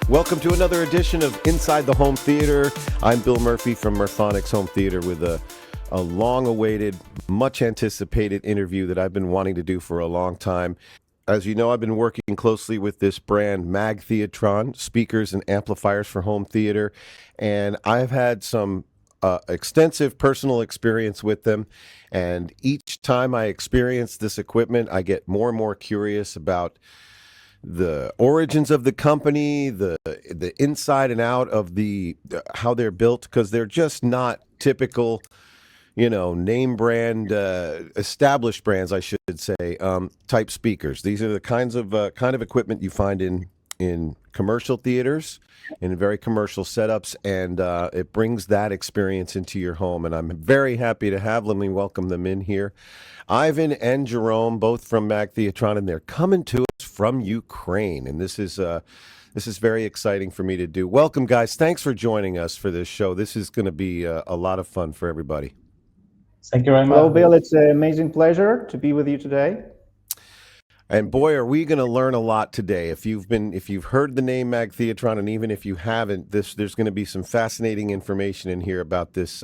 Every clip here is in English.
Welcome to another edition of Inside the Home Theater. I'm Bill Murphy from Murphonics Home Theater with a long-awaited, much-anticipated interview that I've been wanting to do for a long time. As you know, I've been working closely with this brand, MAG Theatron, speakers and amplifiers for home theater, and I've had some extensive personal experience with them, and each time I experience this equipment, I get more and more curious about the origins of the company, the inside and out of the how they're built, because they're just not typical, name brand, established brands, I should say, type speakers. These are the kind of equipment you find in commercial theaters, in very commercial setups, and it brings that experience into your home. And I'm very happy to have them. Let me welcome them in here. Ivan and Jerome, both from MAG Theatron, and they're coming to us from Ukraine. And this is very exciting for me to do. Welcome, guys. Thanks for joining us for this show. This is going to be a lot of fun for everybody. Thank you very much. Hello, Bill. It's an amazing pleasure to be with you today. And boy, are we going to learn a lot today. If you've heard the name MAG Theatron, and even if you haven't, there's going to be some fascinating information in here about this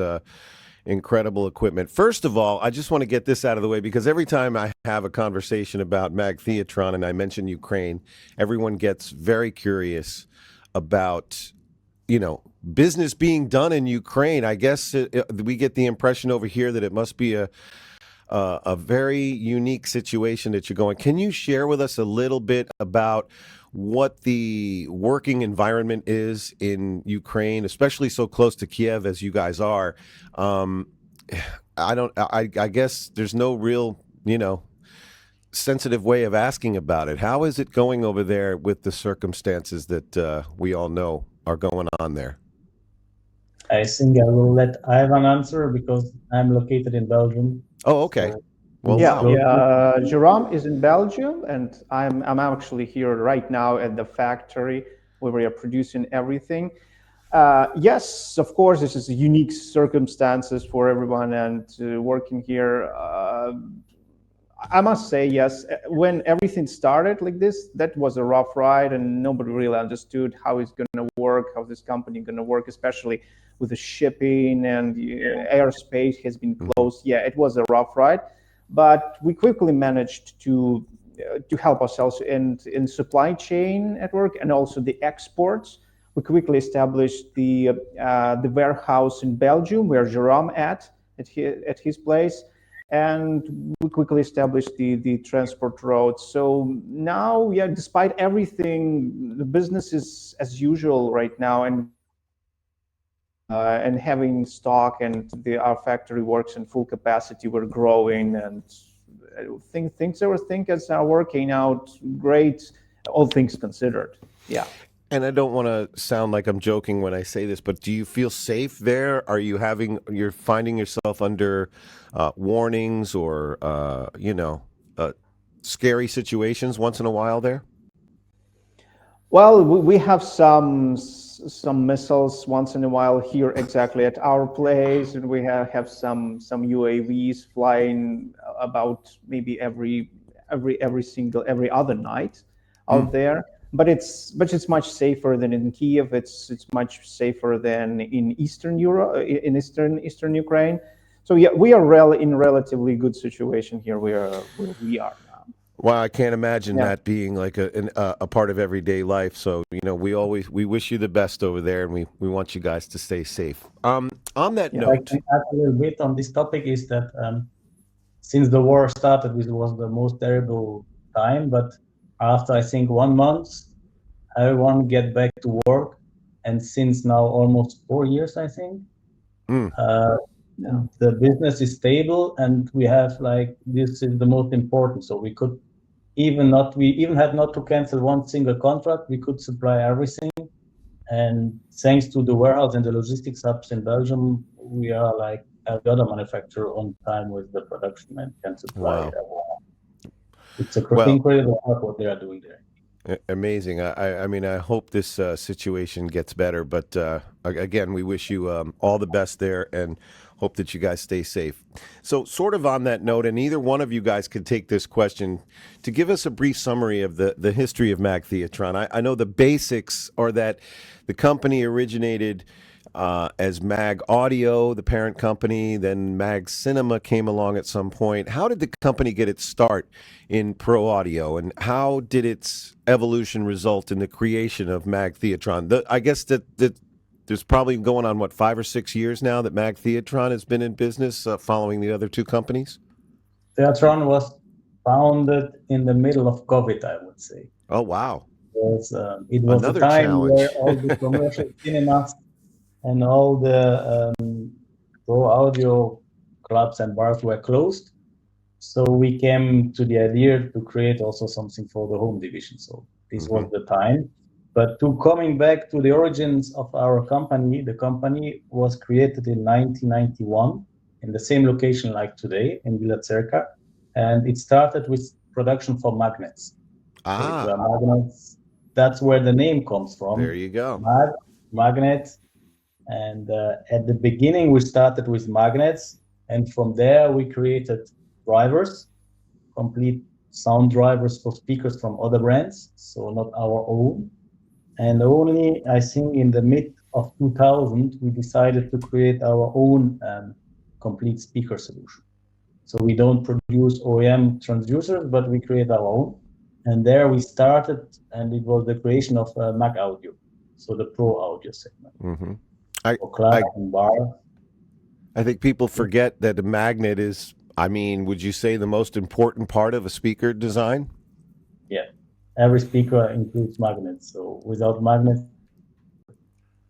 incredible equipment. First of all, I just want to get this out of the way, because every time I have a conversation about MAG Theatron and I mention Ukraine, everyone gets very curious about, business being done in Ukraine. I guess we get the impression over here that it must be a very unique situation that you're going. Can you share with us a little bit about what the working environment is in Ukraine, especially so close to Kiev as you guys are? I guess there's no real, sensitive way of asking about it. How is it going over there with the circumstances that we all know are going on there? I think I will let Ivan answer because I'm located in Belgium. Oh, okay. Well, Jerome is in Belgium, and I'm actually here right now at the factory where we are producing everything. Yes, of course, this is unique circumstances for everyone, and working here, I must say, yes, when everything started like this, that was a rough ride, and nobody really understood how it's going to work, how this company going to work, especially with the shipping and airspace has been closed. Yeah, it was a rough ride, but we quickly managed to help ourselves in supply chain network and also the exports. We quickly established the warehouse in Belgium where Jerome at his place, and we quickly established the transport routes. So now, yeah, despite everything, the business is as usual right now, and having stock, and our factory works in full capacity. We're growing, and I think things are working out great, all things considered. Yeah. And I don't want to sound like I'm joking when I say this, but do you feel safe there? You're finding yourself under warnings or scary situations once in a while there? Well, we have some missiles once in a while here exactly at our place, and we have some UAVs flying about maybe every other night out there. But it's much safer than in Kiev. It's much safer than in Eastern Europe, in Eastern Ukraine. So yeah, we are in relatively good situation here where we are now. Well, I can't imagine that being like a part of everyday life. So, we wish you the best over there, and we want you guys to stay safe. On that note, I can add a little bit on this topic is that since the war started, this was the most terrible time. But after, I think, 1 month, everyone get back to work. And since now almost 4 years, I think, the business is stable, and we have this is the most important. So we could we even had not to cancel one single contract. We could supply everything. And thanks to the warehouse and the logistics hubs in Belgium, we are like every other manufacturer on time with the production and can supply everyone. It's incredible what they are doing there. Amazing. I hope this situation gets better. But again, we wish you all the best there, and Hope that you guys stay safe. So sort of on that note, and either one of you guys could take this question to give us a brief summary of the history of MAG Theatron. I know the basics are that the company originated as MAG Audio, the parent company, then MAG Cinema came along at some point. How did the company get its start in pro audio, and how did its evolution result in the creation of MAG Theatron? I guess that there's probably going on, 5 or 6 years now that MAG Theatron has been in business following the other two companies? Theatron was founded in the middle of COVID, I would say. Oh, wow. It was Another a time challenge. where all the commercial cinemas and all the pro audio clubs and bars were closed. So we came to the idea to create also something for the home division. So this was the time. But coming back to the origins of our company, the company was created in 1991 in the same location like today in Villa Cerca. And it started with production for magnets. Magnets. That's where the name comes from. There you go. Magnets. And at the beginning, we started with magnets. And from there, we created drivers, complete sound drivers for speakers from other brands, so not our own. And only, I think, in the mid of 2000, we decided to create our own complete speaker solution. So we don't produce OEM transducers, but we create our own. And there we started, and it was the creation of MAG Audio, so the pro audio segment. Mm-hmm. For club and bar. I think people forget that a magnet is, would you say, the most important part of a speaker design? Yeah. Every speaker includes magnets. So without magnets,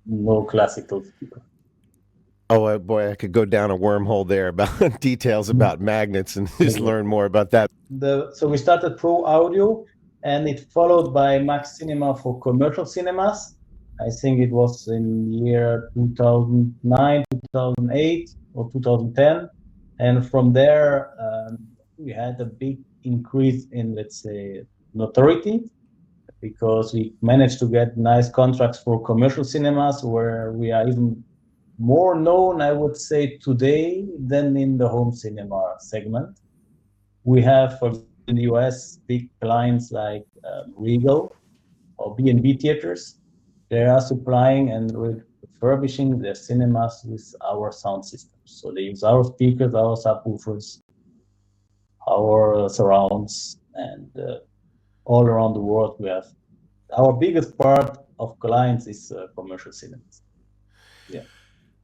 no classical speaker. Oh boy, I could go down a wormhole there about details about magnets and just learn more about that. So we started Pro Audio, and it followed by MAG Cinema for commercial cinemas. I think it was in year 2009, 2008, or 2010. And from there, we had a big increase in, let's say, notoriety, because we managed to get nice contracts for commercial cinemas, where we are even more known, I would say, today than in the home cinema segment. We have, for example, in the US, big clients like Regal or B&B theaters. They are supplying and refurbishing their cinemas with our sound systems. So they use our speakers, our subwoofers, our surrounds, and all around the world we have. Our biggest part of clients is commercial cinemas. Yeah.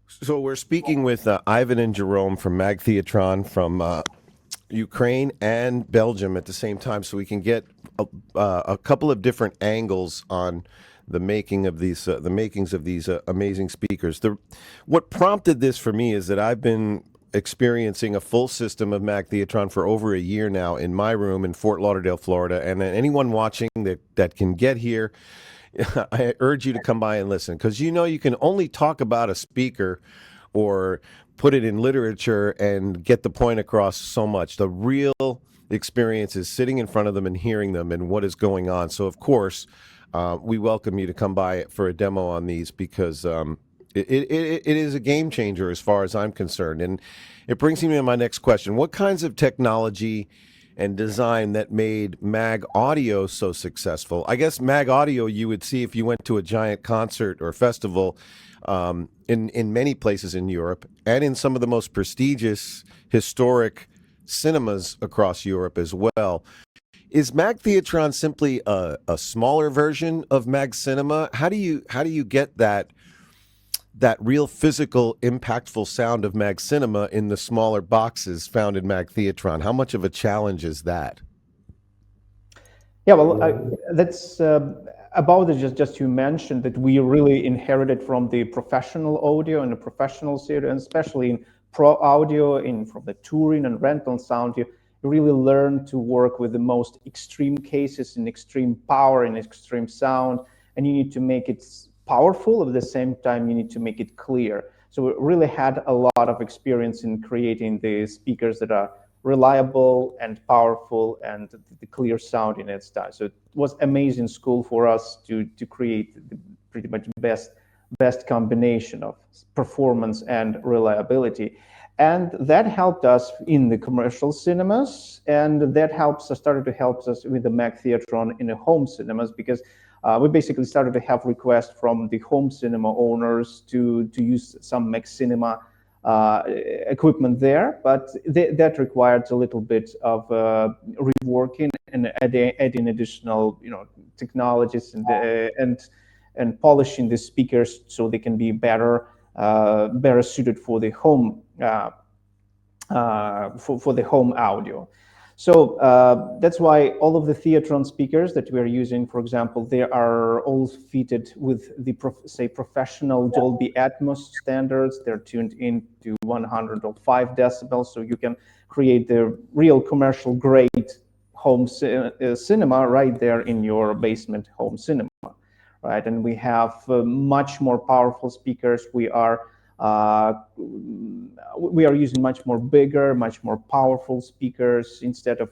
So we're speaking with Ivan and Jerome from MAG Theatron from Ukraine and Belgium at the same time, so we can get a couple of different angles on the makings of these amazing speakers. What prompted this for me is that I've been experiencing a full system of MAG Theatron for over a year now in my room in Fort Lauderdale, Florida, and anyone watching that can get here, I urge you to come by and listen, because you can only talk about a speaker or put it in literature and get the point across so much. The real experience is sitting in front of them and hearing them and what is going on. So, of course, we welcome you to come by for a demo on these, because it is a game changer as far as I'm concerned. And it brings me to my next question. What kinds of technology and design that made MAG Audio so successful? I guess MAG Audio you would see if you went to a giant concert or festival in many places in Europe, and in some of the most prestigious historic cinemas across Europe as well. Is MAG Theatron simply a smaller version of MAG Cinema? How do you get that real physical, impactful sound of MAG Cinema in the smaller boxes found in MAG Theatron? How much of a challenge is that? Yeah, well, that's about it. Just you mentioned that we really inherited from the professional audio and the professional theater, and especially in pro audio, from the touring and rental sound. You really learn to work with the most extreme cases and extreme power and extreme sound, and you need to make it powerful. At the same time, you need to make it clear. So we really had a lot of experience in creating the speakers that are reliable and powerful and the clear sound in its time. So it was amazing school for us to create pretty much best combination of performance and reliability. And that helped us in the commercial cinemas, and that started to help us with the MAG Theatron in the home cinemas, because we basically started to have requests from the home cinema owners to use some MAG Cinema equipment there, but that required a little bit of reworking and adding additional, technologies and polishing the speakers so they can be better suited for the home for the home audio. So that's why all of the Theatron speakers that we are using, for example, they are all fitted with the professional Dolby Atmos standards. They're tuned in to 105 decibels, so you can create the real commercial grade home cinema right there in your basement home cinema, right? And we have much more powerful speakers. We are using much more bigger, much more powerful speakers instead of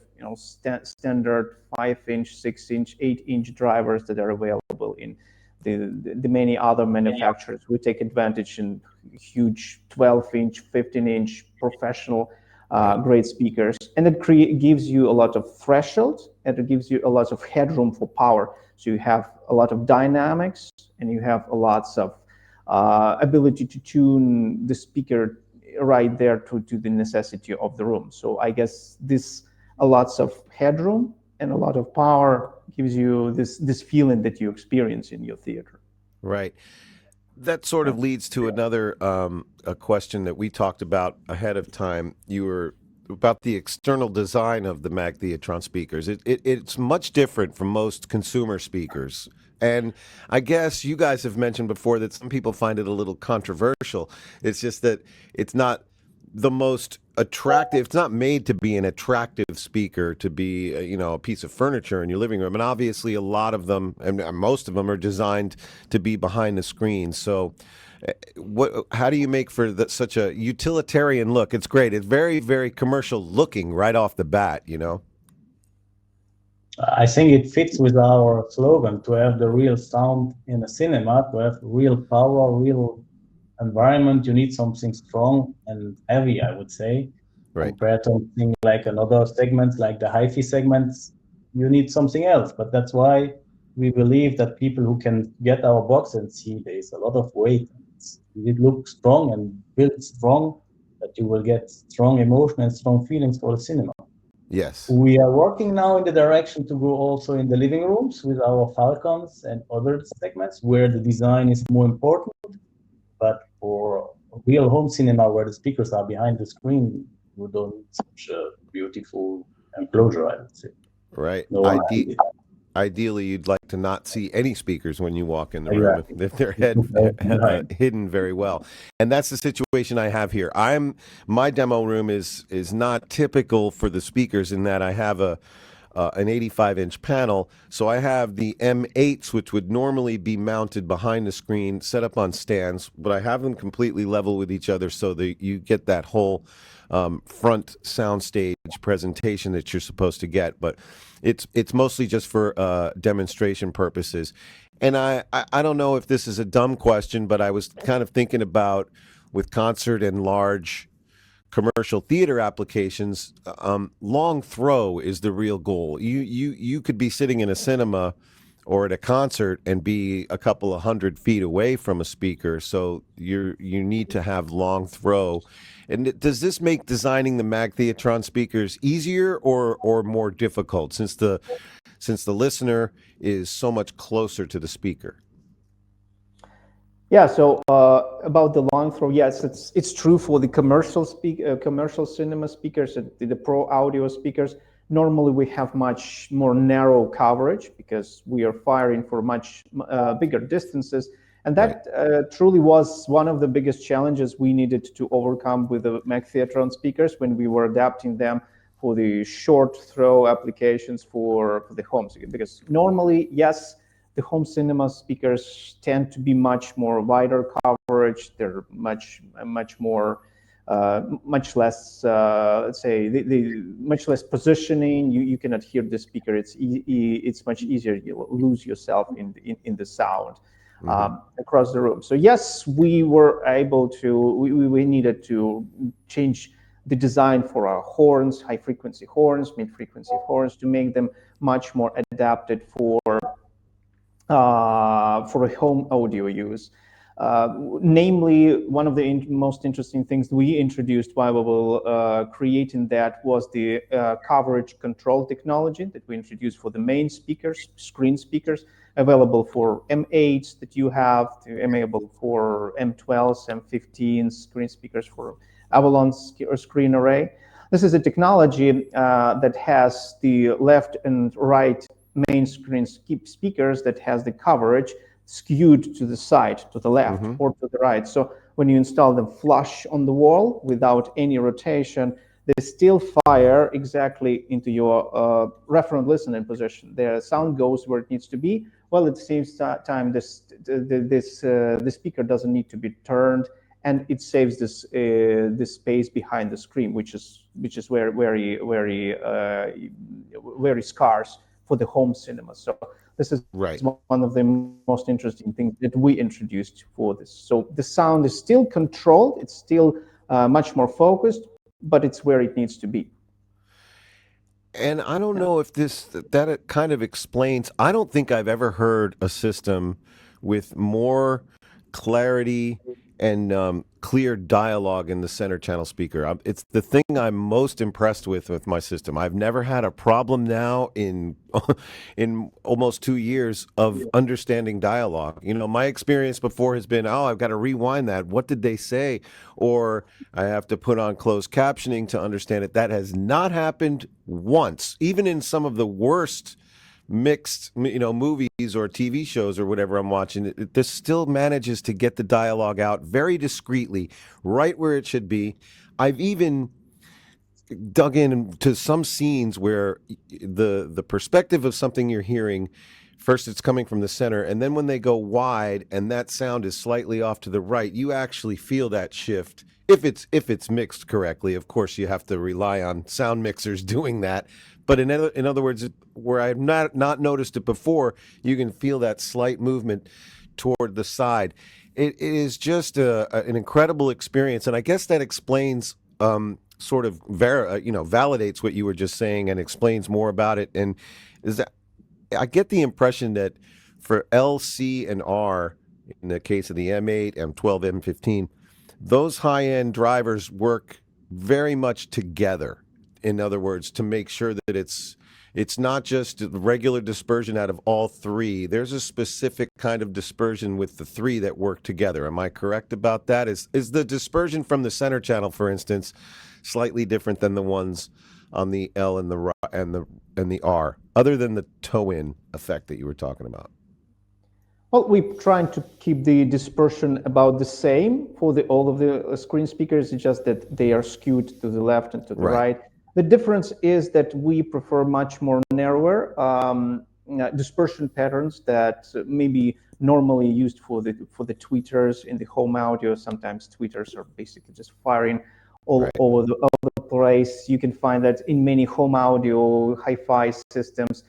standard 5-inch, 6-inch, 8-inch drivers that are available in the many other manufacturers. We take advantage in huge 12-inch, 15-inch professional grade speakers, and it gives you a lot of threshold, and it gives you a lot of headroom for power. So you have a lot of dynamics, and you have a lots of ability to tune the speaker right there to the necessity of the room. So I guess a lots of headroom and a lot of power gives you this feeling that you experience in your theater. Right. That sort of leads to another a question that we talked about ahead of time. You were about the external design of the MAG Theatron speakers. It's much different from most consumer speakers. And I guess you guys have mentioned before that some people find it a little controversial. It's just that it's not the most attractive. It's not made to be an attractive speaker, to be a piece of furniture in your living room. And obviously a lot of them, and most of them, are designed to be behind the screen. So how do you make for such a utilitarian look? It's great. It's very, very commercial looking right off the bat, I think it fits with our slogan to have the real sound in a cinema, to have real power, real environment. You need something strong and heavy, I would say, right, compared to something like another segments, like the hi-fi segments. You need something else, but that's why we believe that people who can get our box and see there's a lot of weight. It looks strong and built strong, that you will get strong emotion and strong feelings for the cinema. Yes. We are working now in the direction to go also in the living rooms with our Falcons and other segments where the design is more important. But for real home cinema where the speakers are behind the screen, you don't need such a beautiful enclosure, I would say. Right. No, Ideally, you'd like to not see any speakers when you walk in the room if they're hidden very well. And that's the situation I have here. My demo room is not typical for the speakers in that I have an 85-inch panel. So I have the M8s, which would normally be mounted behind the screen, set up on stands, but I have them completely level with each other so that you get that whole front soundstage presentation that you're supposed to get. But it's mostly just for demonstration purposes. And I don't know if this is a dumb question, but I was kind of thinking about, with concert and large commercial theater applications, long throw is the real goal. You could be sitting in a cinema or at a concert and be a couple of 100 feet away from a speaker, so you need to have long throw. And does this make designing the MAG Theatron speakers easier or more difficult, since the listener is so much closer to the speaker? Yeah, so about the long throw, yes, it's true for the commercial cinema speakers, the pro audio speakers. Normally we have much more narrow coverage because we are firing for much bigger distances. And that truly was one of the biggest challenges we needed to overcome with the MAG Theatron speakers when we were adapting them for the short throw applications for the home. Because normally, yes, the home cinema speakers tend to be much more wider coverage. They're much more, much less, let's say, much less positioning. You cannot hear the speaker. It's much easier. You lose yourself in the sound. across the room. So yes, we were able to, we needed to change the design for our horns, high frequency horns, mid frequency horns, to make them much more adapted for a home audio use. Namely, one of the most interesting things we introduced while we were creating that was the coverage control technology that we introduced for the main speakers, screen speakers, available for M8s that you have, available for M12s, M15s, screen speakers for Avalon screen array. This is a technology that has the left and right main screen speakers that has the coverage skewed to the side, to the left or to the right. So when you install them flush on the wall without any rotation, they still fire exactly into your reference listening position. The sound goes where it needs to be. Well, at the same time, the speaker doesn't need to be turned, and it saves this space behind the screen, which is very scarce for the home cinema. So this is one of the most interesting things that we introduced for this. So the sound is still controlled, it's still much more focused, but it's where it needs to be. And I don't know if that kind of explains. I don't think I've ever heard a system with more clarity and clear dialogue in the center channel speaker. It's the thing I'm most impressed with my system. I've never had a problem now in almost 2 years of understanding dialogue. You know, my experience before has been, oh, I've got to rewind that. What did they say? Or I have to put on closed captioning to understand it. That has not happened once, even in some of the worst mixed, movies or TV shows or whatever I'm watching. This still manages to get the dialogue out very discreetly, right where it should be. I've even dug into some scenes where the perspective of something you're hearing, first it's coming from the center, and then when they go wide and that sound is slightly off to the right, you actually feel that shift. If it's mixed correctly, of course, you have to rely on sound mixers doing that. But in other words, where I've not noticed it before, you can feel that slight movement toward the side. It is just an incredible experience, and I guess that explains, sort of, validates what you were just saying and explains more about it. And is that I get the impression that for L, C, and R, in the case of the M8, M12, M15, those high-end drivers work very much together. In other words, to make sure that it's not just regular dispersion out of all three. There's a specific kind of dispersion with the three that work together. Am I correct about that? Is the dispersion from the center channel, for instance, slightly different than the ones on the L and the R, other than the toe-in effect that you were talking about? Well, we're trying to keep the dispersion about the same for all of the screen speakers. It's just that they are skewed to the left and to the right. The difference is that we prefer much more narrower dispersion patterns that may be normally used for the tweeters in the home audio. Sometimes tweeters are basically just firing all over the place. You can find that in many home audio hi-fi systems.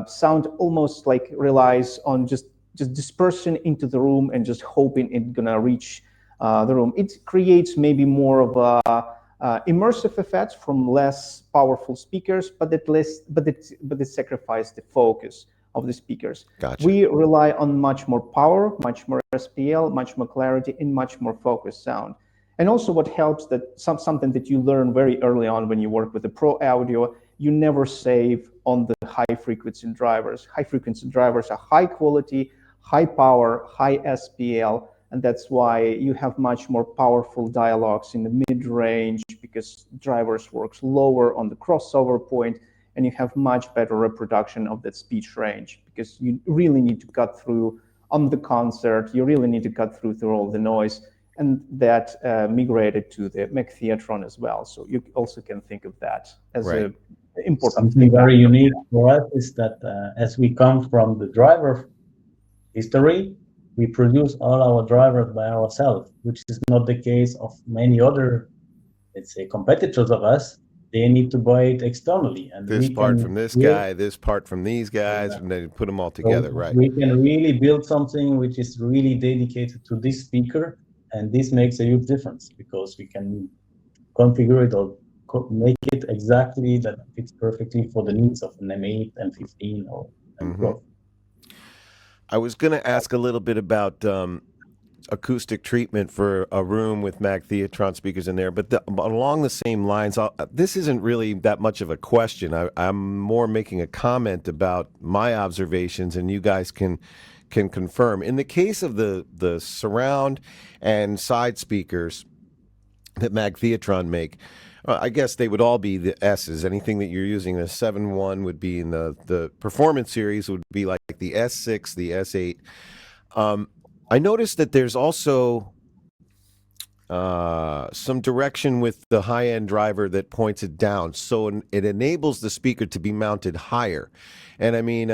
Sound almost like relies on just dispersion into the room and just hoping it's gonna reach the room. It creates maybe more of a immersive effects from less powerful speakers, but it sacrifices the focus of the speakers. Gotcha. We rely on much more power, much more SPL, much more clarity, and much more focused sound. And also what helps, that something that you learn very early on when you work with the pro audio, you never save on the high frequency drivers. High frequency drivers are high quality, high power, high SPL, and that's why you have much more powerful dialogues in the mid-range, because drivers works lower on the crossover point, and you have much better reproduction of that speech range, because you really need to cut through on the concert, you really need to cut through all the noise, and that migrated to the MAG Theatron as well. So you also can think of that as an important Something very unique for us is that as we come from the driver history, we produce all our drivers by ourselves, which is not the case of many other, let's say, competitors of us. they need to buy it externally, and This we part can from this build, guy, this part from these guys, and then put them all together, so right? we can really build something which is really dedicated to this speaker, and this makes a huge difference because we can configure it or make it exactly that fits perfectly for the needs of an M8, M15, or M12. I was going to ask a little bit about acoustic treatment for a room with MAG Theatron speakers in there, but along the same lines, this isn't really that much of a question. I'm more making a comment about my observations, and you guys can confirm. In the case of the surround and side speakers that MAG Theatron make, I guess they would all be the S's. Anything that you're using, the 7.1 would be in the performance series, would be like the S6, the S8. I noticed that there's also some direction with the high-end driver that points it down, so it enables the speaker to be mounted higher. And I mean,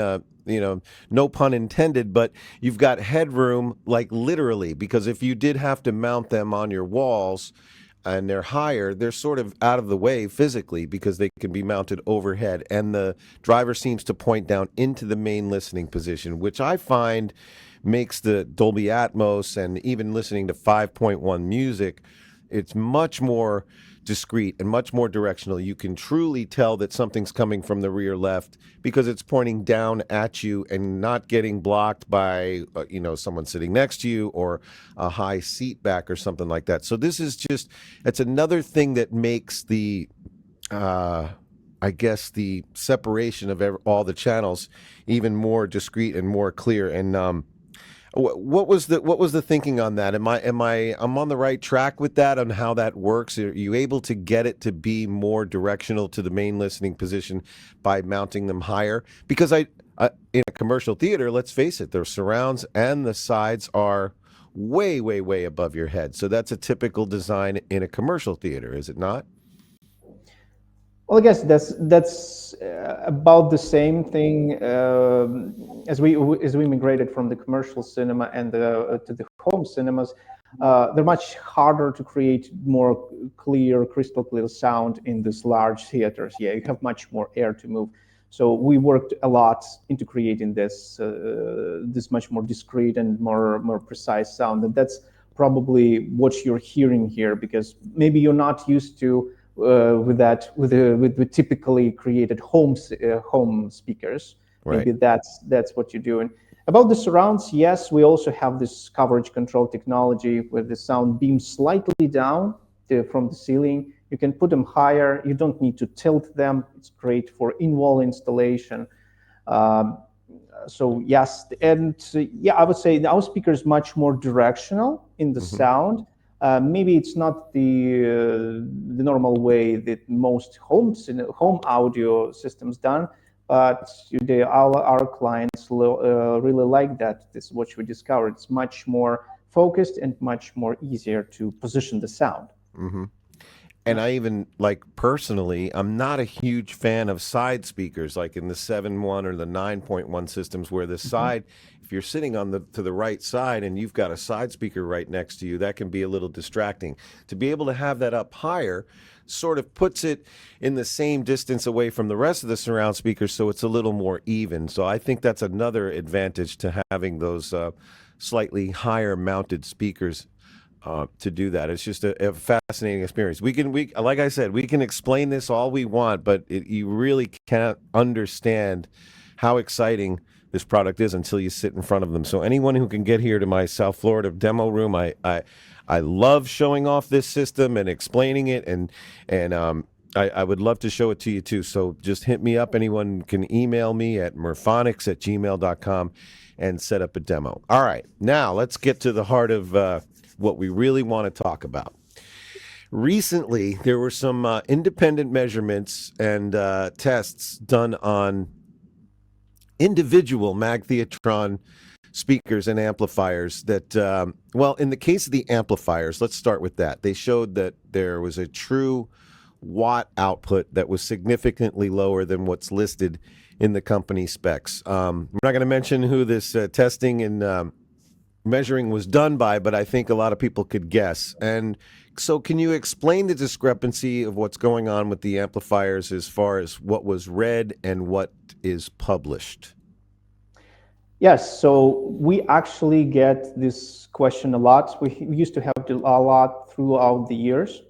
no pun intended, but you've got headroom, like literally, because if you did have to mount them on your walls and they're higher, they're sort of out of the way physically because they can be mounted overhead. And the driver seems to point down into the main listening position, which I find makes the Dolby Atmos and even listening to 5.1 music, it's much more discreet and much more directional. You can truly tell that something's coming from the rear left because it's pointing down at you and not getting blocked by someone sitting next to you or a high seat back or something like that. So this is it's another thing that makes the I guess the separation of all the channels even more discreet and more clear. And what was the thinking on that? I'm on the right track with that, on how that works? Are you able to get it to be more directional to the main listening position by mounting them higher? Because in a commercial theater, let's face it, the surrounds and the sides are way, way, way above your head. So that's a typical design in a commercial theater, is it not? Well, I guess that's about the same thing as we migrated from the commercial cinema and to the home cinemas. They're much harder to create more crystal clear sound in these large theaters. Yeah, you have much more air to move. So we worked a lot into creating this much more discrete and more precise sound, and that's probably what you're hearing here, because maybe you're not used to. With typically created home speakers, right. Maybe that's what you're doing. About the surrounds, yes, we also have this coverage control technology where the sound beams slightly down from the ceiling. You can put them higher. You don't need to tilt them. It's great for in-wall installation. So yes, and I would say our speaker is much more directional in the sound. Maybe it's not the normal way that most home audio systems done, but our clients really like that. This is what we discovered. It's much more focused and much more easier to position the sound. Mm-hmm. And I even, like, personally, I'm not a huge fan of side speakers, like in the 7.1 or the 9.1 systems, where the side, if you're sitting to the right side and you've got a side speaker right next to you, that can be a little distracting. To be able to have that up higher sort of puts it in the same distance away from the rest of the surround speakers, so it's a little more even. So I think that's another advantage to having those slightly higher mounted speakers to do that. It's just a fascinating experience. Like I said, we can explain this all we want, but you really can't understand how exciting this product is until you sit in front of them. So anyone who can get here to my South Florida demo room, I love showing off this system and explaining it, and I would love to show it to you too. So just hit me up. Anyone can email me at murphonics@gmail.com and set up a demo. All right, now let's get to the heart of what we really want to talk about. Recently, there were some independent measurements and tests done on individual MAG Theatron speakers and amplifiers that, in the case of the amplifiers, let's start with that. They showed that there was a true watt output that was significantly lower than what's listed in the company specs. I'm not going to mention who this testing and measuring was done by, but I think a lot of people could guess. And So can you explain the discrepancy of what's going on with the amplifiers as far as what was read and what is published? Yes, so we actually get this question a lot. We used to have it a lot throughout the years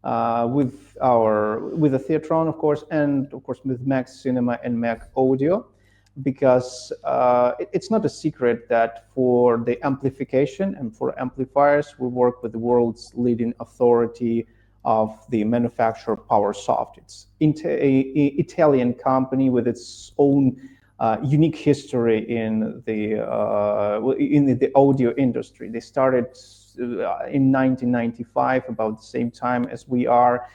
with the Theatron, of course, and of course with MAG Cinema and MAG Audio, because it's not a secret that for the amplification and for amplifiers, we work with the world's leading authority of the manufacturer PowerSoft. It's an Italian company with its own unique history in the audio industry. They started in 1995, about the same time as we are.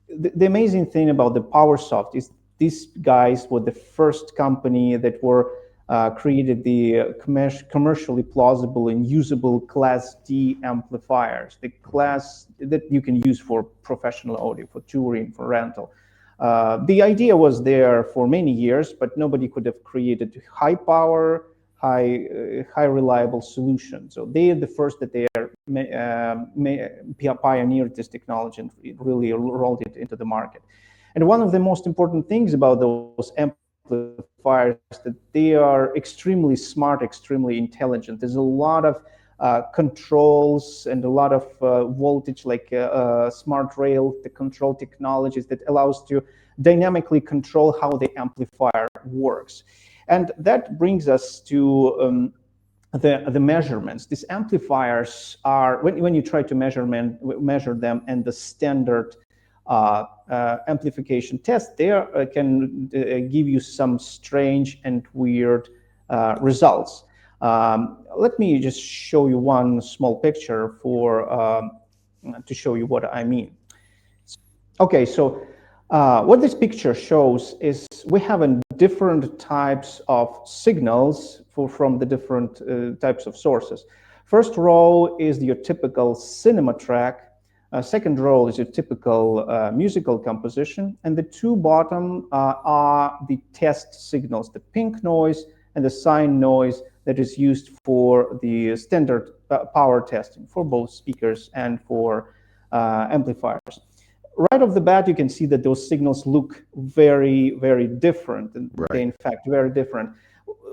The amazing thing about the PowerSoft is these guys were the first company that were created the commercially plausible and usable Class D amplifiers, the class that you can use for professional audio, for touring, for rental. The idea was there for many years, but nobody could have created high power, high reliable solution. So they are the first that they are pioneered this technology and really rolled it into the market. And one of the most important things about those amplifiers is that they are extremely smart, extremely intelligent. There's a lot of controls and a lot of voltage, like smart rail, the control technologies that allows to dynamically control how the amplifier works. And that brings us to the measurements. These amplifiers are, when you try to measure them, and the standard amplification test there can give you some strange and weird results. Let me just show you one small picture to show you what I mean. Okay, so what this picture shows is we have different types of signals from the different types of sources. First row is your typical cinema track. Second row is your typical musical composition. And the two bottom are the test signals, the pink noise and the sine noise that is used for the standard power testing for both speakers and for amplifiers. Right off the bat, you can see that those signals look very, very different. And right. They're in fact very different.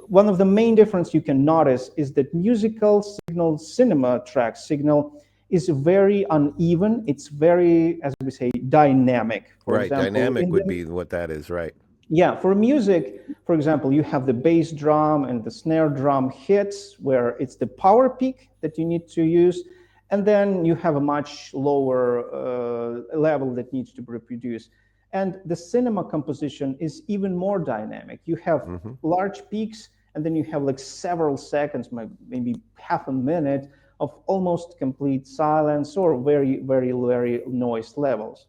One of the main differences you can notice is that musical signal, cinema track signal, is very uneven. It's very, as we say, dynamic. For example, dynamic would be what that is, right? Yeah, for music, for example, you have the bass drum and the snare drum hits where it's the power peak that you need to use. And then you have a much lower level that needs to be reproduced. And the cinema composition is even more dynamic. You have large peaks, and then you have like several seconds, maybe half a minute of almost complete silence or very, very, very noise levels.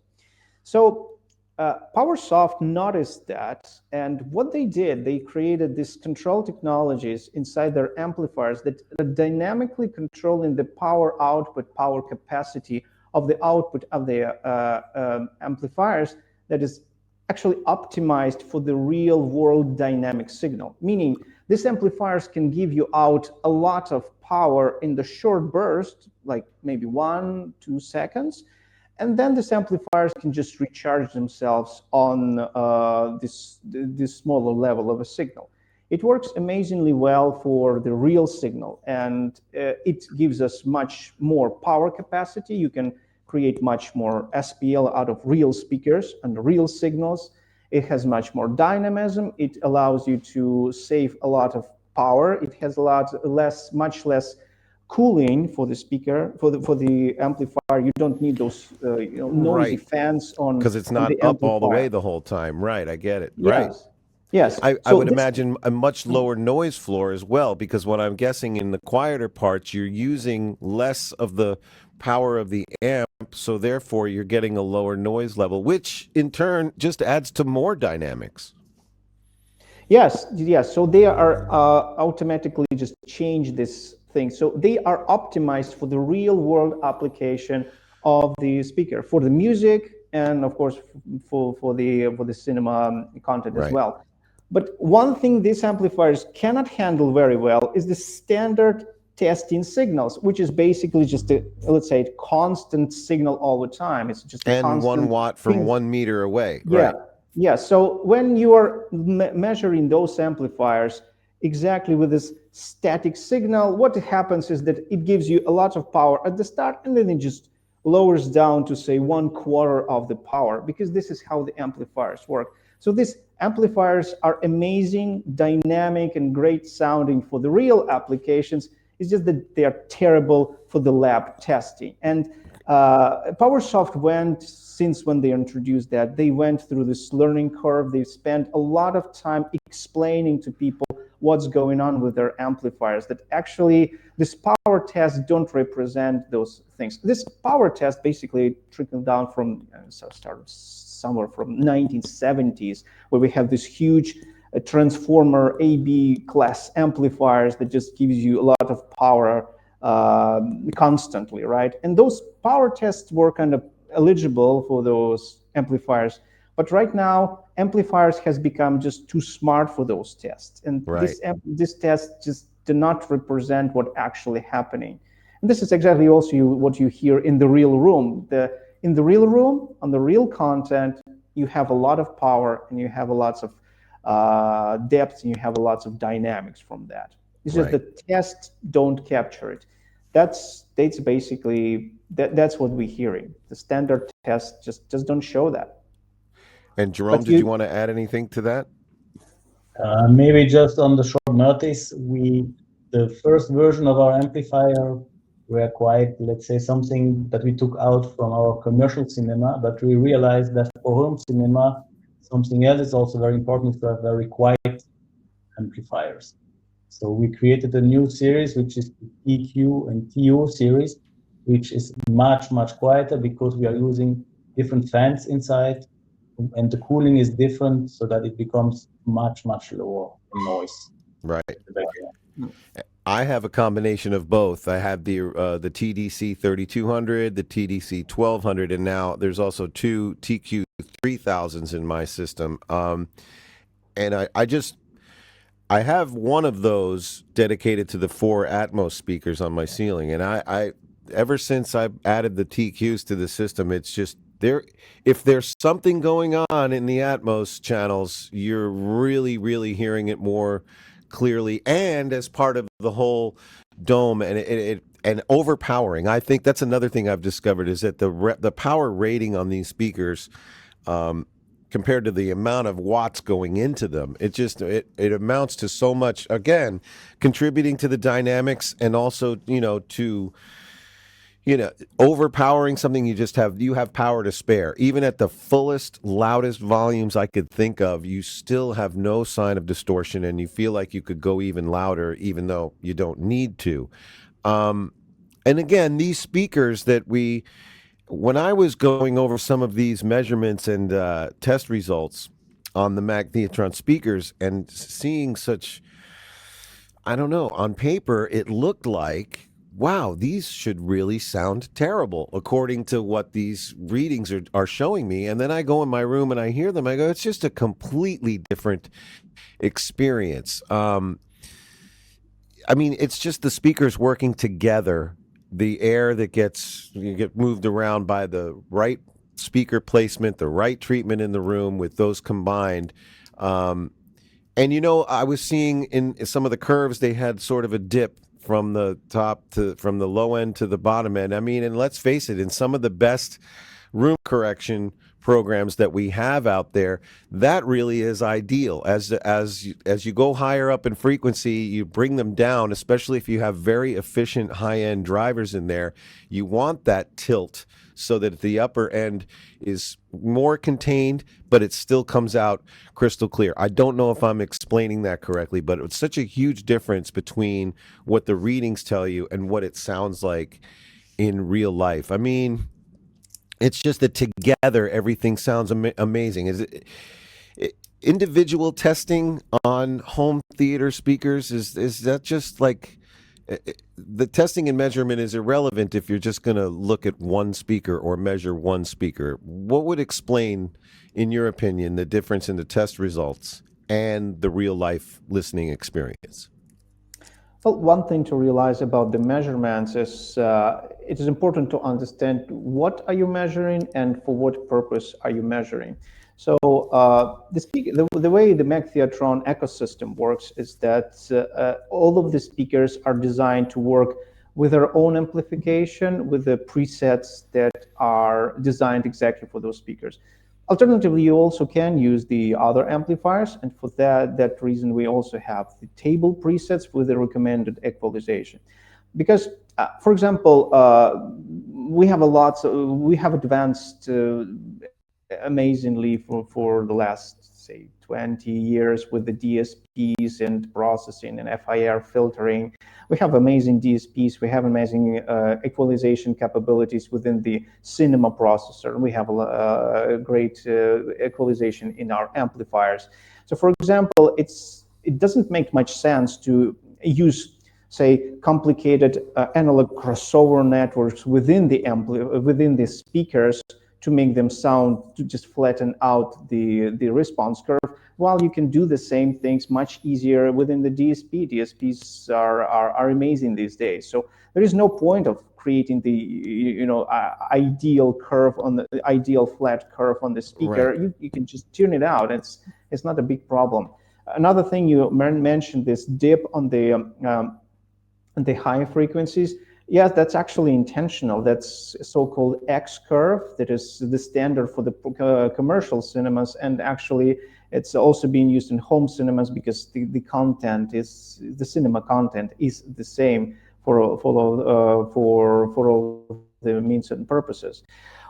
So PowerSoft noticed that, and what they did, they created these control technologies inside their amplifiers that are dynamically controlling the power output, power capacity of the output of the amplifiers that is actually optimized for the real world dynamic signal. Meaning these amplifiers can give you out a lot of power in the short burst, like maybe 1-2 seconds. And then these amplifiers can just recharge themselves on this smaller level of a signal. It works amazingly well for the real signal, and it gives us much more power capacity. You can create much more SPL out of real speakers and real signals. It has much more dynamism. It allows you to save a lot of power. It has much less cooling for the speaker, for the amplifier. You don't need those noisy fans on, because it's not up all the way the whole time. Right, I get it. Yes. Right. Yes. I would imagine a much lower noise floor as well, because what I'm guessing in the quieter parts, you're using less of the power of the amp, so therefore you're getting a lower noise level, which in turn just adds to more dynamics. Yes. So they are automatically just change this thing. So they are optimized for the real world application of the speaker, for the music, and of course for the cinema content as well. But one thing these amplifiers cannot handle very well is the standard testing signals, which is basically just a, let's say, a constant signal all the time. It's just a And constant 1 watt from thing. 1 meter away. Yeah, Right. yeah. So when you are measuring those amplifiers exactly with this static signal, what happens is that it gives you a lot of power at the start, and then it just lowers down to say 1/4 of the power, because this is how the amplifiers work. So these amplifiers are amazing, dynamic, and great sounding for the real applications. It's just that they are terrible for the lab testing. And PowerSoft went, since when they introduced that, they went through this learning curve. They spent a lot of time explaining to people what's going on with their amplifiers, that actually this power tests don't represent those things. This power test basically trickled down from, started somewhere from 1970s, where we have this huge transformer AB class amplifiers that just gives you a lot of power constantly, right? And those power tests were kind of eligible for those amplifiers. But right now, amplifiers has become just too smart for those tests. And Right. this test just do not represent what actually happening. And this is exactly also what you hear in the real room. In the real room, on the real content, you have a lot of power, and you have a lots of depth, and you have a lots of dynamics from that. It's just Right. the tests don't capture it. That's basically that's what we're hearing. The standard tests just don't show that. And Jerome, But did you want to add anything to that? Maybe just on the short notice, the first version of our amplifier were quite, let's say, something that we took out from our commercial cinema, but we realized that for home cinema, something else is also very important, to have very quiet amplifiers. So we created a new series, which is the EQ and TO series, which is much, much quieter, because we are using different fans inside, and the cooling is different, so that it becomes much, much lower in noise. Right. I have a combination of both. I have the TDC 3200, the TDC 1200, and now there's also two TQ 3000s in my system. And I have one of those dedicated to the 4 Atmos speakers on my ceiling, and I ever since I've added the TQs to the system, it's just there. If there's something going on in the Atmos channels, you're really, really hearing it more clearly, and as part of the whole dome, and overpowering. I think that's another thing I've discovered, is that the power rating on these speakers, compared to the amount of watts going into them, it amounts to so much, again, contributing to the dynamics, and also to overpowering something. You have power to spare. Even at the fullest, loudest volumes I could think of, you still have no sign of distortion, and you feel like you could go even louder, even though you don't need to. And again, these speakers when I was going over some of these measurements and test results on the MAG Theatron speakers, and seeing such, I don't know, on paper, it looked like, wow, these should really sound terrible according to what these readings are showing me. And then I go in my room and I hear them. I go, it's just a completely different experience. I mean, it's just the speakers working together. The air that you get moved around by the right speaker placement, the right treatment in the room, with those combined. And I was seeing in some of the curves, they had sort of a dip from the low end to the bottom end. I mean, and let's face it, in some of the best room correction programs that we have out there, that really is ideal. As you go higher up in frequency, you bring them down, especially if you have very efficient high-end drivers in there. You want that tilt so that the upper end is more contained, but it still comes out crystal clear. I don't know if I'm explaining that correctly, but it's such a huge difference between what the readings tell you and what it sounds like in real life. I mean, it's just that together everything sounds amazing. Is it individual testing on home theater speakers? Is that just like the testing and measurement is irrelevant if you're just going to look at one speaker or measure one speaker? What would explain, in your opinion, the difference in the test results and the real life listening experience? Well, one thing to realize about the measurements is it is important to understand what are you measuring and for what purpose are you measuring. So the way the MAG Theatron ecosystem works is that all of the speakers are designed to work with their own amplification, with the presets that are designed exactly for those speakers. Alternatively, you also can use the other amplifiers, and for that reason, we also have the table presets with the recommended equalization. Because, for example, we have advanced amazingly for the last, say, 20 years with the DSPs and processing and FIR filtering. We have amazing DSPs, we have amazing equalization capabilities within the cinema processor, and we have a great equalization in our amplifiers. So for example, it doesn't make much sense to use, say, complicated analog crossover networks within the speakers to make them sound, to just flatten out the response curve, while you can do the same things much easier within the DSP. DSPs are amazing these days. So there is no point of creating the ideal curve on the ideal flat curve on the speaker. Right. You can just tune it out. It's not a big problem. Another thing you mentioned, this dip on the high frequencies. Yes, that's actually intentional. That's a so-called X curve. That is the standard for the commercial cinemas, and actually it's also being used in home cinemas because the cinema content is the same for all the means and purposes.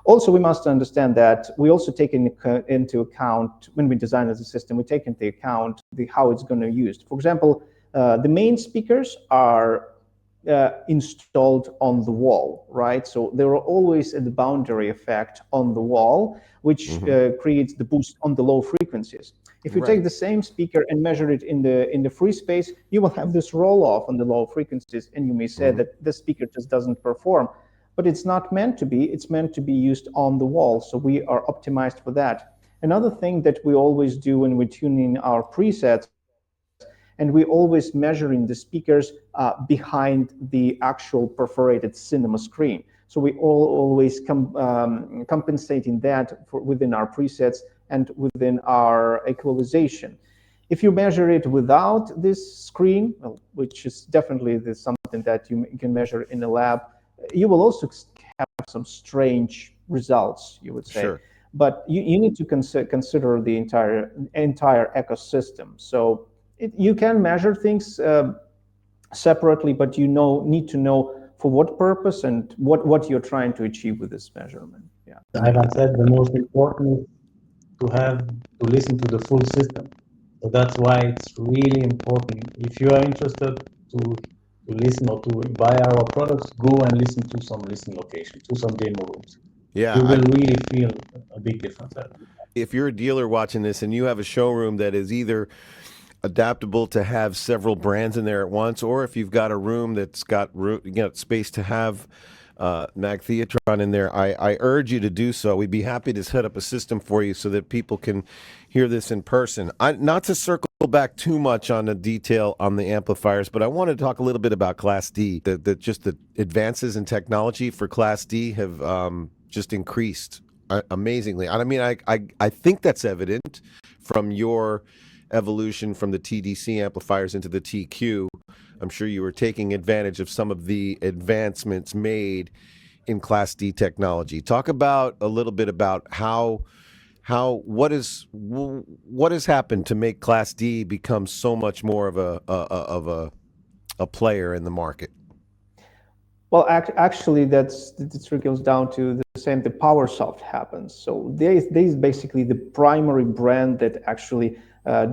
Also, we must understand that we also take into account, when we design the system, we take into account how it's going to be used. For example, the main speakers are installed on the wall, right? So there are always a boundary effect on the wall, which creates the boost on the low frequencies. If you take the same speaker and measure it in the free space, you will have this roll off on the low frequencies, and you may say that the speaker just doesn't perform. But it's not meant to be. It's meant to be used on the wall. So we are optimized for that. Another thing that we always do when we tune in our presets, and we always measuring the speakers behind the actual perforated cinema screen. So we always compensating that within our presets and within our equalization. If you measure it without this screen, which is definitely something that you can measure in a lab, you will also have some strange results, you would say. Sure. But you need to consider the entire ecosystem. So you can measure things separately, but you need to know for what purpose and what you're trying to achieve with this measurement. Yeah. Ivan said the most important is to listen to the full system. So that's why it's really important. If you are interested to listen or to buy our products, go and listen to some listening locations, to some demo rooms. Yeah, you will really feel a big difference there. If you're a dealer watching this and you have a showroom that is either adaptable to have several brands in there at once, or if you've got a room that's got space to have MAG Theatron in there, I urge you to do so. We'd be happy to set up a system for you so that people can hear this in person. Not to circle back too much on the detail on the amplifiers, but I want to talk a little bit about Class D. Just the advances in technology for Class D have just increased amazingly. I mean, I think that's evident from your evolution from the TDC amplifiers into the TQ. I'm sure you were taking advantage of some of the advancements made in Class D technology. Talk about a little bit about what has happened to make Class D become so much more of a player in the market. Well, actually, that trickles down to the same. The PowerSoft happens. So there is basically the primary brand that actually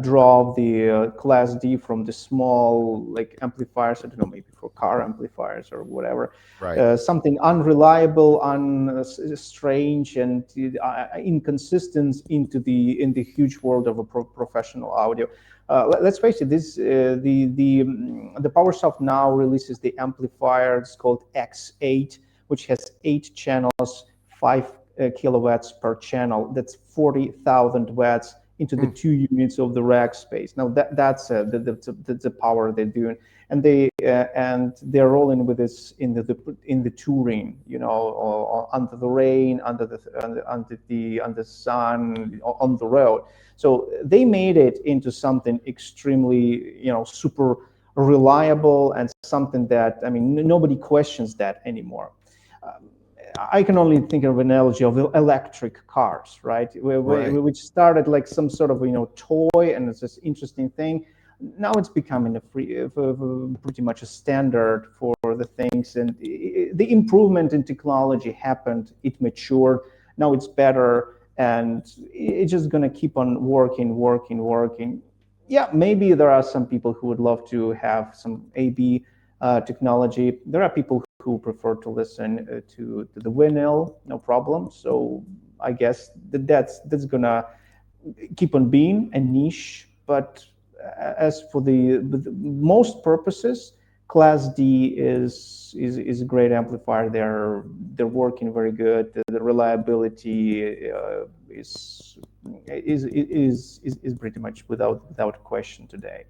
drove the Class D from the small amplifiers. I don't know, maybe for car amplifiers or whatever. Right. Something unreliable, strange, and inconsistent in the huge world of a professional audio. Let's face it, the PowerSoft now releases the amplifier. It's called X8, which has 8 channels, 5 kilowatts per channel. That's 40,000 watts into the 2 units of the rack space. Now that's the power they're doing, and they're rolling with this in the touring, or under the rain, under the sun, on the road. So they made it into something extremely, super reliable, and something that, nobody questions that anymore. I can only think of an analogy of electric cars, right? Which started like some sort of toy, and it's this interesting thing. Now it's becoming pretty much a standard for the things, and the improvement in technology happened. It matured. Now it's better, and it's just gonna keep on working. Yeah, maybe there are some people who would love to have some AB technology. There are people who prefer to listen to the vinyl, no problem. So I guess that's gonna keep on being a niche. But as for the most purposes, Class D is a great amplifier. They're working very good. The reliability is pretty much without question today.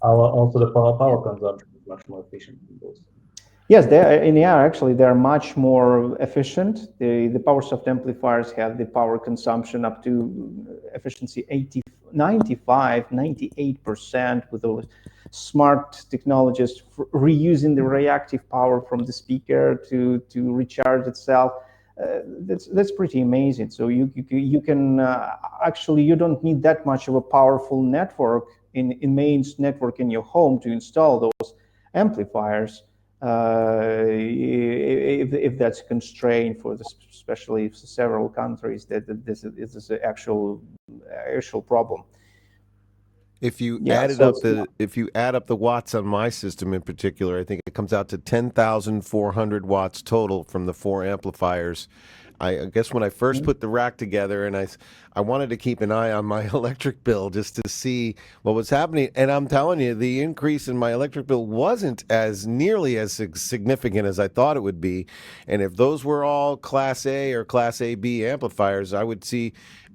Also, the power consumption is much more efficient than those. Yes, actually, they're much more efficient. The PowerSoft amplifiers have the power consumption up to efficiency 95, 98%, with those smart technologies reusing the reactive power from the speaker to recharge itself. That's pretty amazing. So you can actually, you don't need that much of a powerful network in mains network in your home to install those amplifiers. If that's a constraint for especially several countries, that this is an actual problem. If you add up the watts on my system in particular, I think it comes out to 10,400 watts total from the 4 amplifiers. I guess when I first put the rack together, and I wanted to keep an eye on my electric bill just to see what was happening. And I'm telling you, the increase in my electric bill wasn't as nearly as significant as I thought it would be. And if those were all Class A or Class AB amplifiers, I would see,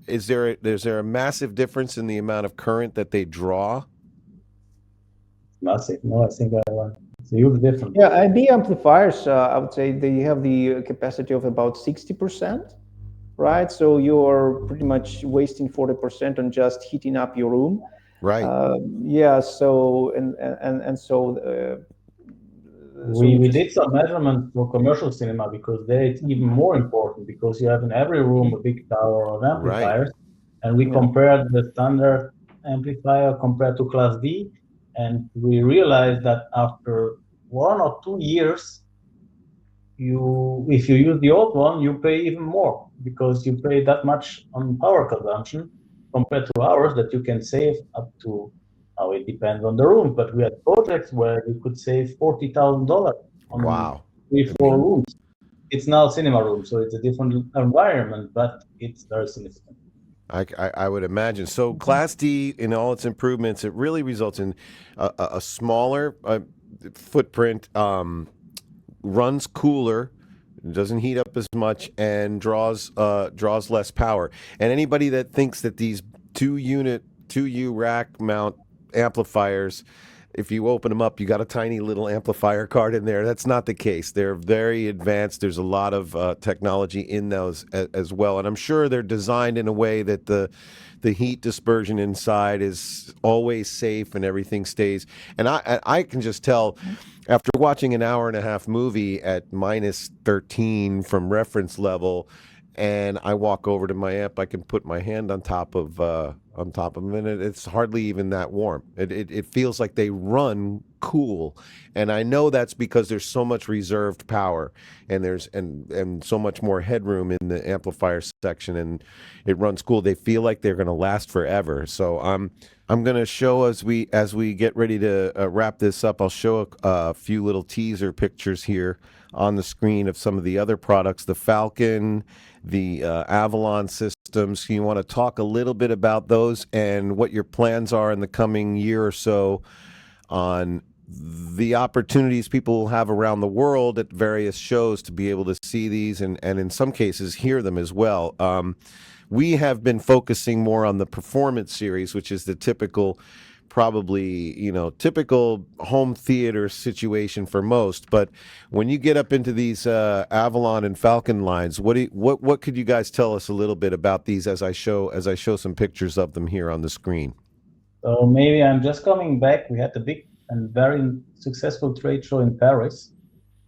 is there a massive difference in the amount of current that they draw? Massive. No, I think it's a huge difference. Yeah, IB amplifiers, I would say they have the capacity of about 60%, right? So you're pretty much wasting 40% on just heating up your room. Right. Yeah. So so we did some measurements for commercial cinema, because there it's even more important, because you have in every room a big tower of amplifiers, and we compared the standard amplifier compared to Class D. And we realized that after 1 or 2 years, if you use the old one, you pay even more, because you pay that much on power consumption compared to ours that you can save up to, now it depends on the room, but we had projects where you could save $40,000 on 3-4 rooms. It's now cinema room, so it's a different environment, but it's very significant. I would imagine. So Class D, in all its improvements, it really results in a smaller footprint, runs cooler, doesn't heat up as much, and draws less power. And anybody that thinks that these 2U rack mount amplifiers, if you open them up, you got a tiny little amplifier card in there. That's not the case. They're very advanced. There's a lot of technology in those as well. And I'm sure they're designed in a way that the heat dispersion inside is always safe and everything stays. And I can just tell, after watching an hour-and-a-half movie at minus 13 from reference level, and I walk over to my amp, I can put my hand on top of them, and it's hardly even that warm. It feels like they run cool, and I know that's because there's so much reserved power, and there's and so much more headroom in the amplifier section, and it runs cool. They feel like they're going to last forever. So I'm going to show, as we get ready to wrap this up, I'll show a few little teaser pictures here on the screen of some of the other products, the Falcon, the Avalon systems. You want to talk a little bit about those and what your plans are in the coming year or so on the opportunities people will have around the world at various shows to be able to see these and in some cases hear them as well. We have been focusing more on the performance series, which is the typical, probably, typical home theater situation for most. But when you get up into these Avalon and Falcon lines, what could you guys tell us a little bit about these as I show some pictures of them here on the screen? So maybe I'm just coming back. We had a big and very successful trade show in Paris.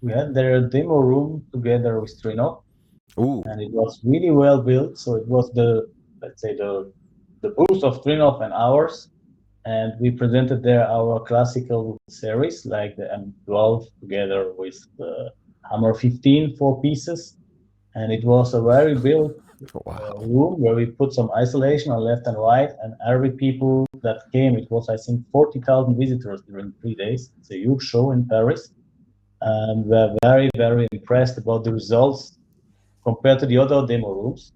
We had their demo room together with Trinov, and it was really well built. So it was let's say the booth of Trinov and ours, and we presented there our classical series like the M12 together with the Hammer 15 4 pieces, and it was a very built room where we put some isolation on left and right, and every people that came, it was I think 40,000 visitors during 3 days. It's a huge show in Paris, and we're very, very impressed about the results compared to the other demo rooms.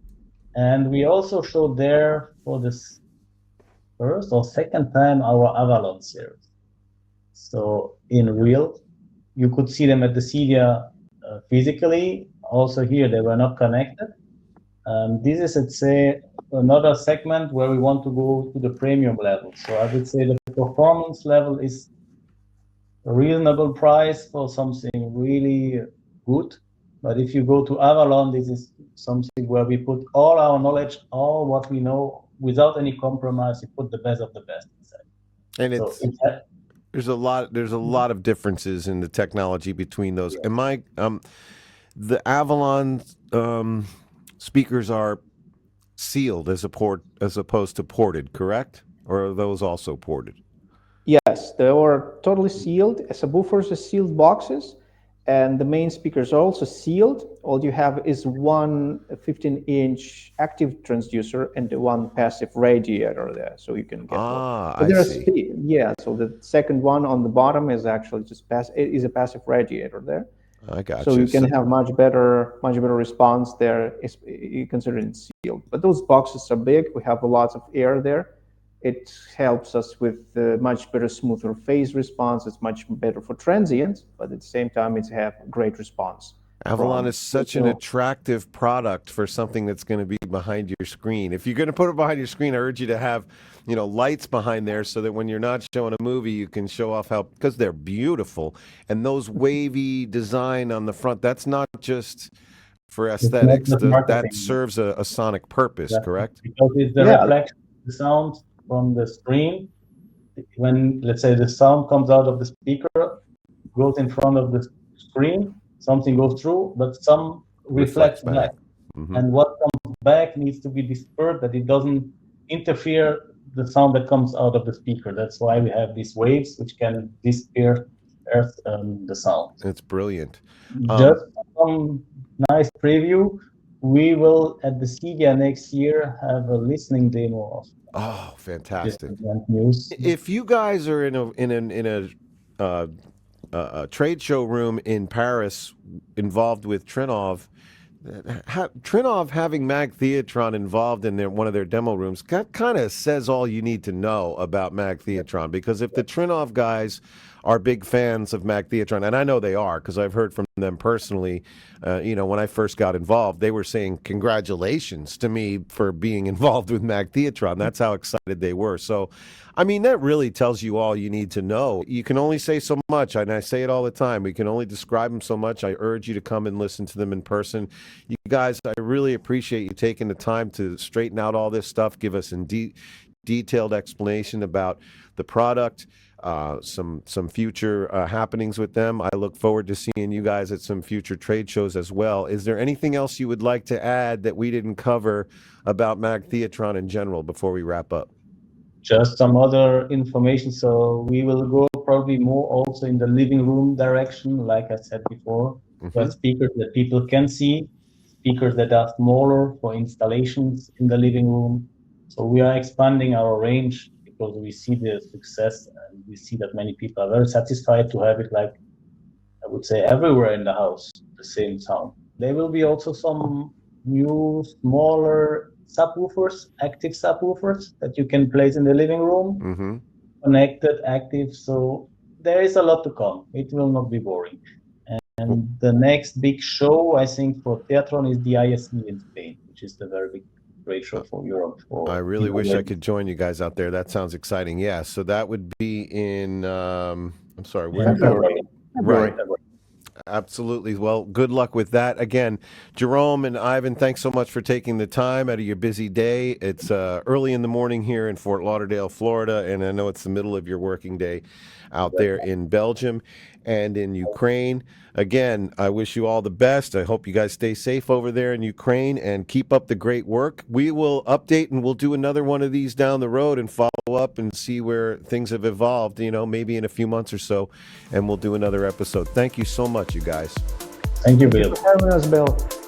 And we also showed there for this first or second time our Avalon series. So in real, you could see them at the CEDIA physically. Also here, they were not connected. This is, let's say, another segment where we want to go to the premium level. So I would say the performance level is a reasonable price for something really good. But if you go to Avalon, this is something where we put all our knowledge, all what we know, without any compromise. We put the best of the best inside. And there's a lot of differences in the technology between those. Yeah. The Avalon speakers are sealed as opposed to ported, correct? Or are those also ported? Yes, they are totally sealed. Subwoofers are sealed boxes, and the main speakers are also sealed. All you have is one 15-inch active transducer and one passive radiator there, so you can get. I see. Yeah, so the second one on the bottom is actually just a passive radiator there. I got so you can have much better response there, considering it's sealed. But those boxes are big. We have lots of air there. It helps us with much better, smoother phase response. It's much better for transients, but at the same time, it's have great response. Avalon is such an attractive product for something that's going to be behind your screen. If you're going to put it behind your screen, I urge you to have, lights behind there so that when you're not showing a movie, you can show off because they're beautiful. And those wavy design on the front, that's not just for aesthetics. That serves a sonic purpose, correct? Because it's the reflection of the sound from the screen. When, let's say, the sound comes out of the speaker, goes in front of the screen, something goes through, but some reflects back. Mm-hmm. And what comes back needs to be dispersed, that it doesn't interfere the sound that comes out of the speaker. That's why we have these waves which can disperse the sound. It's brilliant. Just some nice preview. We will, at the CEDIA next year, have a listening demo of. Oh, fantastic! News. If you guys are in a trade show room in Paris involved with Trinov, Trinov having MAG Theatron involved in one of their demo rooms, that kind of says all you need to know about MAG Theatron. Because if the Trinov guys are big fans of MAG Theatron, and I know they are because I've heard from them personally, when I first got involved, they were saying congratulations to me for being involved with MAG Theatron. That's how excited they were. So, I mean, that really tells you all you need to know. You can only say so much, and I say it all the time. We can only describe them so much. I urge you to come and listen to them in person. You guys, I really appreciate you taking the time to straighten out all this stuff, give us a detailed explanation about the product, some future happenings with them. I look forward to seeing you guys at some future trade shows as well. Is there anything else you would like to add that we didn't cover about MAG Theatron in general before we wrap up? Just some other information. So we will go probably more also in the living room direction, like I said before. Mm-hmm. Speakers that people can see, speakers that are smaller for installations in the living room. So we are expanding our range because we see the success and we see that many people are very satisfied to have it, like I would say, everywhere in the house, the same sound. There will be also some new, smaller subwoofers, active subwoofers that you can place in the living room, mm-hmm. connected, active. So there is a lot to come. It will not be boring. And the next big show, I think, for Theatron is the ISE in Spain, which is the very big great show for Europe. I really wish I could join you guys out there. That sounds exciting. Yeah, so that would be in, I'm sorry, February. Right. Absolutely. Well, good luck with that. Again, Jerome and Ivan, thanks so much for taking the time out of your busy day. It's early in the morning here in Fort Lauderdale, Florida, and I know it's the middle of your working day out there in Belgium and in Ukraine. Again, I wish you all the best. I hope you guys stay safe over there in Ukraine and keep up the great work. We will update and we'll do another one of these down the road and follow up and see where things have evolved, maybe in a few months or so, and we'll do another episode. Thank you so much, you guys. Thank you, Bill. Thank you for having us, Bill.